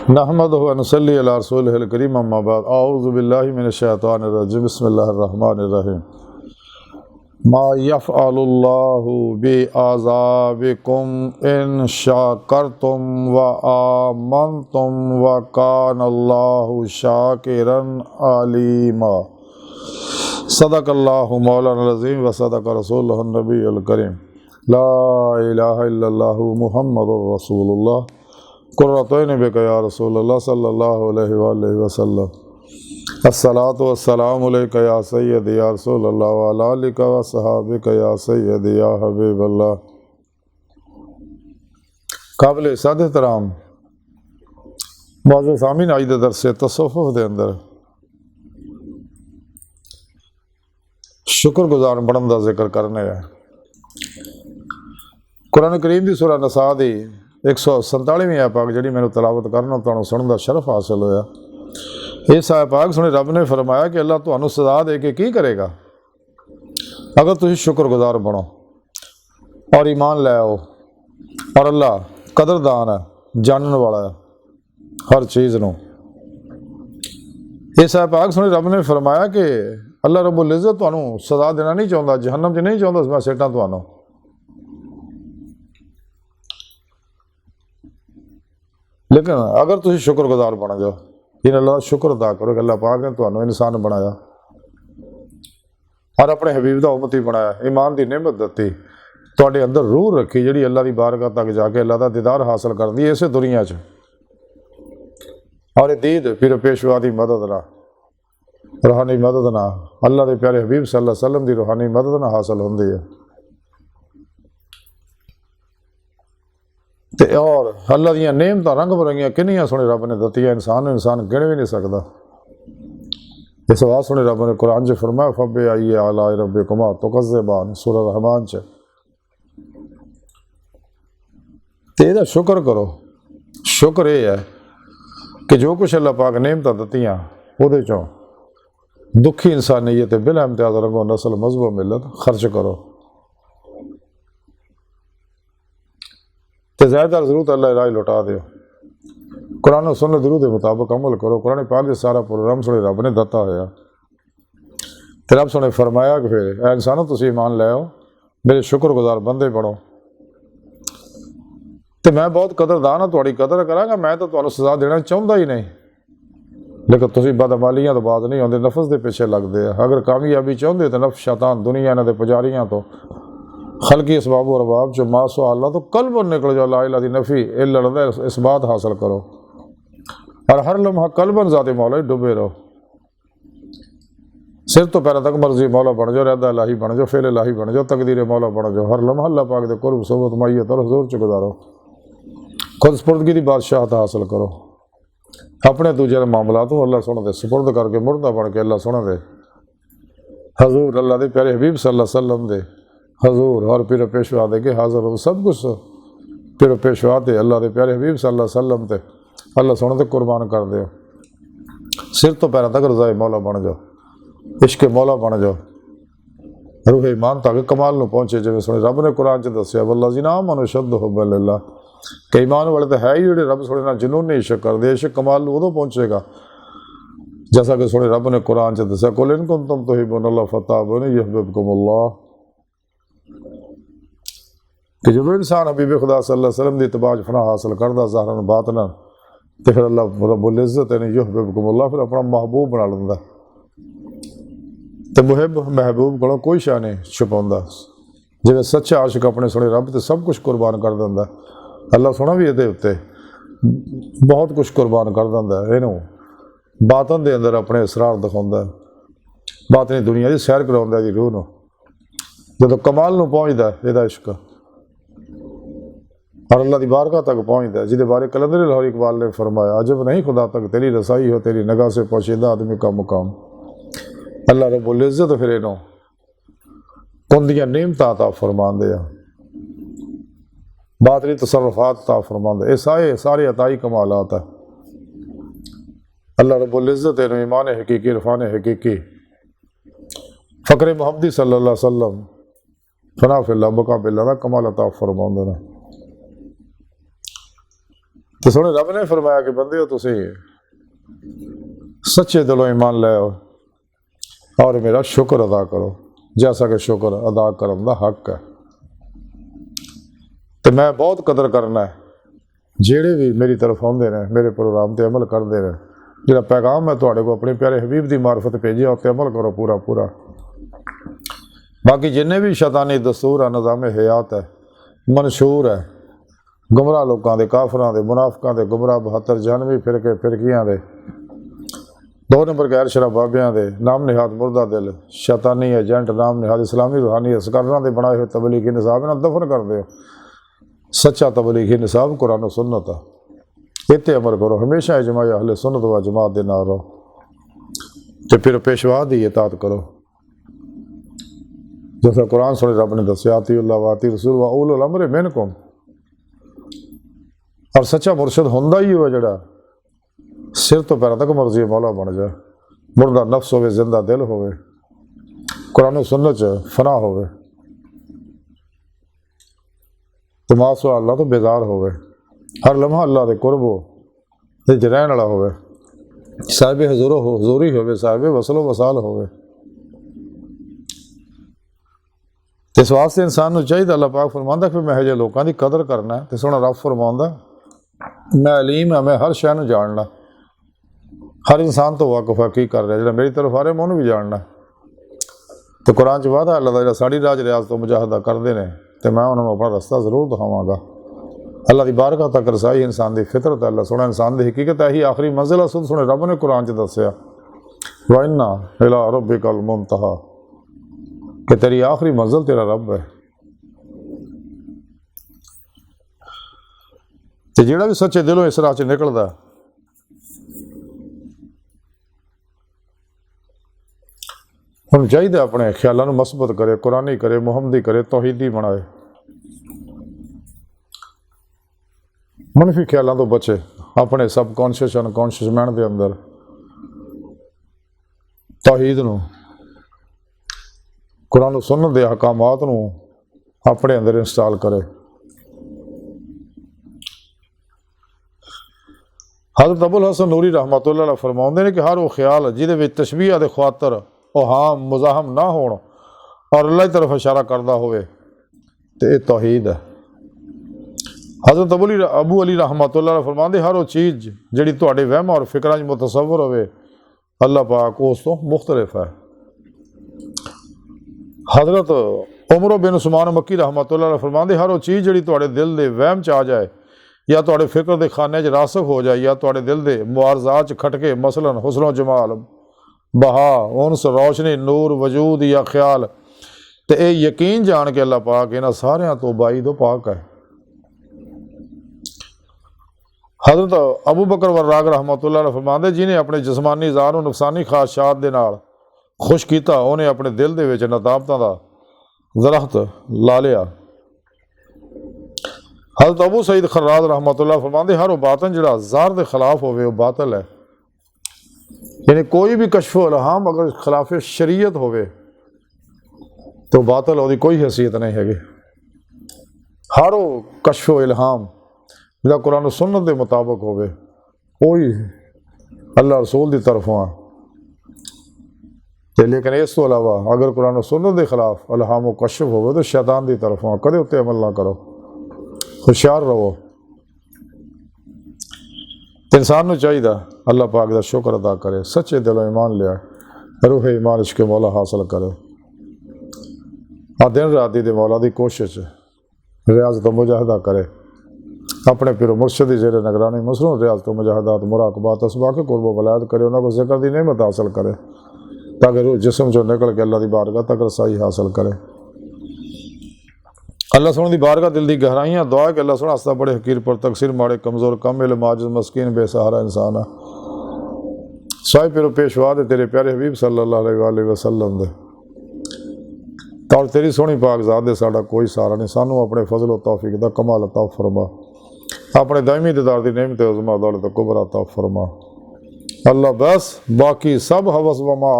नहमदुहु व नसल्ली अला रसूलिहिल करीम अम्मा बाद अऊज़ु बिल्लाहि मिनश शैतानिर रजीम बिस्मिल्लाहिर रहमानिर रहीम मा यफ़अलुल्लाहु बिअज़ाबिकुम इन शकरतुम व आमनतुम व कानल्लाहु शाकिरन अलीमा। सदक़ल्लाहु मौलाना अज़ीम व सदक़ रसूलुहुन नबियुल करीम। ला इलाहा इल्लल्लाहु मुहम्मदुर रसूलुल्लाह कुर्रतैन बिका या रसूलल्लाह सल्लल्लाहु अलैहि वसल्लम। अस्सलातु वस्सलामु अलैका या सय्यदी या रसूलल्लाह व अला आलिका व सहाबिका या सय्यदी या हबीबल्लाह। काबिल साद एहतराम मुअज़्ज़ज़ सामीन, आज दे दरस तसव्वुफ़ दे अंदर शुक्रगुजार बनन दा जिक्र करने है। कुरान करीम की सूरह नसा दी 147वीं आयत पाक जी मैंने तलावत करना तुहानू सुनने का शरफ हासिल होया। इस आयत पाक सुने रब ने फरमाया कि अल्लाह तुहानू सजा दे के की करेगा अगर तुम शुक्रगुजार बनो और ईमान ले आओ। और अल्लाह कदरदान है, जानने वाला है हर चीज़ नू। इस आयत पाक सुने रब ने फरमाया कि अल्लाह रब्बुल इज़्ज़त तुहानू सजा देना नहीं चाहता, जहन्नम च नहीं चाहता मैं सेटा तुहानू। लेकिन अगर तुम शुक्रगुजार बन जाओ, इन अल्लाह का शुक्र अदा करो कि अल्लाह पाक ने तुहानू इंसान बनाया और अपने हबीब का उम्मती बनाया, ईमान की नेमत दी, तुहाडे अंदर रूह रखी जी अल्लाह की बारगाह तक जाके अल्लाह का दीदार हासिल करती है इस दुनिया च। और दीद फिर पेशवा की मदद ना, रूहानी मदद ना, अल्लाह के प्यारे हबीब सल्लल्लाहु अलैहि वसल्लम की रूहानी मदद ना हासिल होंदी है। ते और अल्लाह दियां नेमत रंग बरंगियां किन्नियां सोहने रब ने दतियां, इंसान गिन भी नहीं सकता। इस बात सुने रब ने कुरान च फरमाया फबे आइए आला रब्बिकुमा तुकज़्ज़िबान, सूरह रहमान च। ते इहदा शुक्र करो। शुक्र यह है कि जो कुछ अल्लाह पाक नेमत दतियां उहदे चों दुखी इंसानियत बिला इम्तियाज रंगो नस्ल मजहब मिलत खर्च करो तो ज़्यादा जरूरत अल्लाह राह लौटा दो। कुरान और सुन्नत दरूद के मुताबिक अमल करो। कुरान पाक के सारा प्रोग्राम सुने रब ने दता होया। तो रब सुने फरमाया कि फिर इंसानों तुम ईमान ले आओ, मेरे शुक्रगुजार बंदे बनो तो मैं बहुत कदरदान हाँ, तुहाडी कदर करांगा। मैं तो तुहानू सजा देना चाहता ही नहीं, लेकिन तुम बदअमालियां तो बात नहीं आते, नफस के पिछे लगते हैं। अगर कामयाबी चाहते तो नफ्स शैतान दुनिया इन्हां दे पुजारियां तो खलकी इसबाब और अरबाब जो मासो अल्लाह तो कल पर निकल जाओ। ला इलाहा दी नफ़ी ए लड़दा इस बात हासिल करो और हर लम्हा कलबन ज़ाते मौला डूबे रहो। सिर तो पैरों तक मर्जी मौला बन जाओ, रहदा इलाही बन जाओ, फेल इलाही बन जाओ, तकदीर मौला बन जाओ। हर लम्हा अल्लाह पाक दे कुर्ब सोबत मैयत और हुजूर च गुजारो। खुद सपुर्दगी की बादशाहत हासिल करो। अपने दूजे मामलात अल्लाह सोने दे सुपुर्द करके मुर्दा बन के अल्लाह सोने दे हजूर अल्लाह के प्यारे हबीब सल्लल्लाहु अलैहि वसल्लम दे हजूर और फिर पेशवा दे के हाजिर हो। सब कुछ फिर पेशवा दे अल्लाह के प्यारे हबीब सल्लल्लाहु अलैहि वसल्लम ते अल्लाह सोने ते कुर्बान कर दो। सिर तो पैरों तक रज़ाए मौला बन जाओ, इश्क मौला बन जाओ, रूह ईमान तक कमाल में पहुँचे। जिवें सुने रब ने कुरान च दस्या वल्लज़ीना आमनू अशद्दु हुब्बन लिल्लाह, कि ईमान वाले तो है ही जोड़े रब सोने ना जुनूनी इश्क करदे। इश्क कमाल उदों पहुँचेगा जैसा कि सुने रब ने कुरान च दस्या कुल इन कुंतुम तुहिब्बूनल्लाह फत्तबिऊनी युहब्बिबकुमुल्लाह, कि जो इंसान हबीब खुदा सल्लल्लाहु अलैहि वसल्लम की इत्तिबा फना हासिल करता ज़ाहरन बातनन तो फिर अल्लाह रब्बुल इज़्ज़त ने युहब्बिबकुमुल्लाह फिर अपना महबूब बना लैंदा। तो मुहिब महबूब को कोई शा नहीं छुपाउंदा। जिवें सच्चा आशिक अपने सुने रब तो सब कुछ कुर्बान कर दिंदा, अल्लाह सोना भी ये उत्ते बहुत कुछ कुर्बान कर दिंदा। इनू बातन के अंदर अपने असरार दिखाउंदा, बातनी दुनिया की सैर कराउंदा दी रूह नूं। जदों कमाल नूं पहुँचदा इहदा इश्क और अल्लाह की बारगाह तक पहुँचता है, जिहदे बारे कलंदर लाहौरी इकबाल ने फरमाया अजब नहीं खुदा तक तेरी रसाई हो, तेरी निगाह से पोशीदा आदमी का मुकाम। अल्लाह रब्बुल इज़्ज़त फिर इन्हों कुंदियां नेमत अता फरमांदे आ, बातनी तसर्रुफात अता फरमांदे। ये सारे अताई कमालात है। अल्लाह रब्बुल इज़्ज़त इन्हों ईमान हकीकी, इरफान हकीकी, फ़क्र मुहम्मदी सल्लल्लाहु अलैहि वसल्लम, फना फिल्लाह, बका बिल्लाह दा कमाल अता फरमांदे ने। तो सोने रब ने फरमाया कि बंदे हो तुसी सच्चे दिलों ईमान ले आओ और मेरा शुक्र अदा करो, जैसा कि शुक्र अदा करने का हक है। तो मैं बहुत कदर करना है जेड़े भी मेरी तरफ आते ने, मेरे प्रोग्राम पर अमल करते हैं। जो पैगाम मैं तुहाडे को अपने प्यारे हबीब की मार्फत भेजिया उत्ते अमल करो पूरा पूरा। बाकी जिन्ने भी शैतानी दस्तूर है, निज़ाम हयात है, मंशूर है, गुमराह लोगों के, काफरां के, मुनाफिकां के, गुमराह 72 जानवी फिरके फिरकियां के, 2 नंबर गैर शराब बाबियां के, नाम निहाद मुर्दा दिल शैतानी एजेंट, नाम निहाद इस्लामी रूहानी असकरां के बनाए हुए तबलीगी निसाब इन्हां दफन कर दो। सच्चा तबलीगी निसाब कुरान और सुन्नत है, इत्ते अमल करो, हमेशा इजमा अहले सुन्नत व जमात दे नाल रहो, तो फिर पेशवा की इताअत करो। जैसा कुरान सुने रब ने दस्या अतीउल्लाह व अती रसूल व उलुल अम्र मिनकुम। और सच्चा मुर्शद होंदा ही हो जड़ा सिर तो पैरों तक मर्जी मौला बन जाए, मुर्दा नफ्स होवे, जिंदा दिल होवे, कुरान और सुन्नत च फना होवे, तो मासो अल्लाह तो बेजार होवे, हर लम्हा अल्लाह के कुर्ब हो रहने वाला होवे, साहिब हजूरी होवे, साहिब वसलो वसाल होवे। इस वास्ते इंसान को चाहिए, अल्लाह पाक फरमांदा कि मैं जे लोगों की कदर करना है। तो सोना रब फरमांदा मैं अलीम है, मैं हर शय को जानना, हर इंसान तो वाकफ है की कर रहा है, जो मेरी तरफ आ रहा मैं उन्होंने भी जानना। तो कुरान च वादा अल्लाह का जो साड़ी राज रियाज तो मुजाहदा करते हैं, तो मैं उन्होंने अपना रस्ता जरूर दिखावागा। अल्लाह की बारगाह तक रसाई इंसान की फितरत है। अल्लाह सोना इंसान की हकीकत है, ही आखिरी मंजिल है। सुन सुने रब ने कुरान च दसिया व इन्ना इला रब्बिकल मुंतहा, कि तेरी आखिरी मंजिल तेरा रब है। तो जिहड़ा भी सच्चे दिलों इस राह च निकलदा हुण चाहिए अपने ख्यालों को मसबत करे, कुरानी करे, मुहम्मदी करे, तौहीदी बनाए, मनफी ख्यालों तो बचे, अपने सब कॉन्शियस अनकॉन्शियस माइंड के अंदर तौहीद नूं, कुरान सुन्नत दे अहकामात नूं अपने अंदर इंस्टॉल करे। हज़रत अबुल हसन नूरी रहमतुल्लाह अलैह फरमाउंदे ने कि हर वो ख्याल जिहदे विच तशबीह दे खातर वो हाम मुजाहम ना होण और अल्लाह की तरफ इशारा करदा होवे, तो यह तौहीद है। हज़रत अबू अली रहमतुल्लाह अलैह फरमाउंदे हर वो चीज़ जिहड़ी तुहाडे वहम और फिक्रां च मुतसव्वर होवे, अल्लाह पाक उस तो मुख्तलिफ है। हज़रत उमर बिन उस्मान मक्की रहमतुल्लाह अलैह फरमाउंदे हर वो चीज़ जिहड़ी तुहाडे दिल दे वहम च आ जाए, या तुहाडे फिक्र दे खाने च रासख हो जाए, या तुहाडे दिल दे मुआरजात च खटके, मसलन हुस्नो जमाल, बहा, उनस, रोशनी, नूर, वजूद या ख्याल, तो यह यकीन जान के अल्लाह पाक इन्हां सारियां तो बाई दो पाक है। हज़रत अबू बकर वर्राक रहमतुल्लाह अलैह फरमांदे जिन्हें अपने जिस्मानी ज़ात नूं नुकसानी ख्वाहिशात दे नाल खुश किया, उन्हें अपने दिल दे विच नदामतां दा दरख्त ला लिया। हज़रत अबू सईद खर्राज रहमतुल्लाह फरमांदे हर वो बातन जिहड़ा ज़ाहिर दे खिलाफ होवे वो बातिल है, यानी कोई भी कश्फो इल्हाम अगर खिलाफ शरीयत होवे तो बातिल, उसकी कोई हैसियत नहीं हैगी। हर वो कश्फो इल्हाम जिहड़ा कुरान सुन्नत के मुताबिक होवे कोई अल्लाह रसूल की तरफों आ, लेकिन इस तो अलावा अगर कुरान सुन्नत के खिलाफ इल्हाम व कश्फ होवे तो शैतान की तरफों आ, कदे उत्ते अमल ना करो, होशियार रहो। इंसान को चाहिए अल्लाह पाक का शुक्र अदा करे, सच्चे दिलों ईमान लिया, रूह ईमान इश्क मौला हासिल करे, दिन रात दी मौला की कोशिश रियाज तो मुजाहदा करे, अपने पिरो मुर्शद जेरे निगरानी मसरूं रियाज तो मुजाहदात मुराकबात असबाक कुर्ब वलायत करे, उन्होंने जिक्र की नेमत हासिल करे, ताकि रूह जिस्म चो निकल के अल्लाह की बारगाह तक रसाई हासिल करे। अल्लाह सोने की बारगाह दिल की गहराइयाँ दुआ है कि अल्लाह सोना आस्ता बड़े हकीर पर तकसीर माड़े कमज़ोर कम इल्म आजिज़ मस्कीन बेसहारा इंसान है। साहिब पिरो पेशवा दे तेरे प्यारे हबीब सल्लल्लाहु अलैहि वसल्लम दे और तेरी सोहनी पाक ज़ात दे साडा कोई सहारा नहीं, सानू अपने फजल व तौफीक दा कमाल अता फरमा, अपने दायमी दीदार दी नेमत उज़मा दौलत कुबरा अता फरमा। अल्लाह बस बाकी सब हवस वमा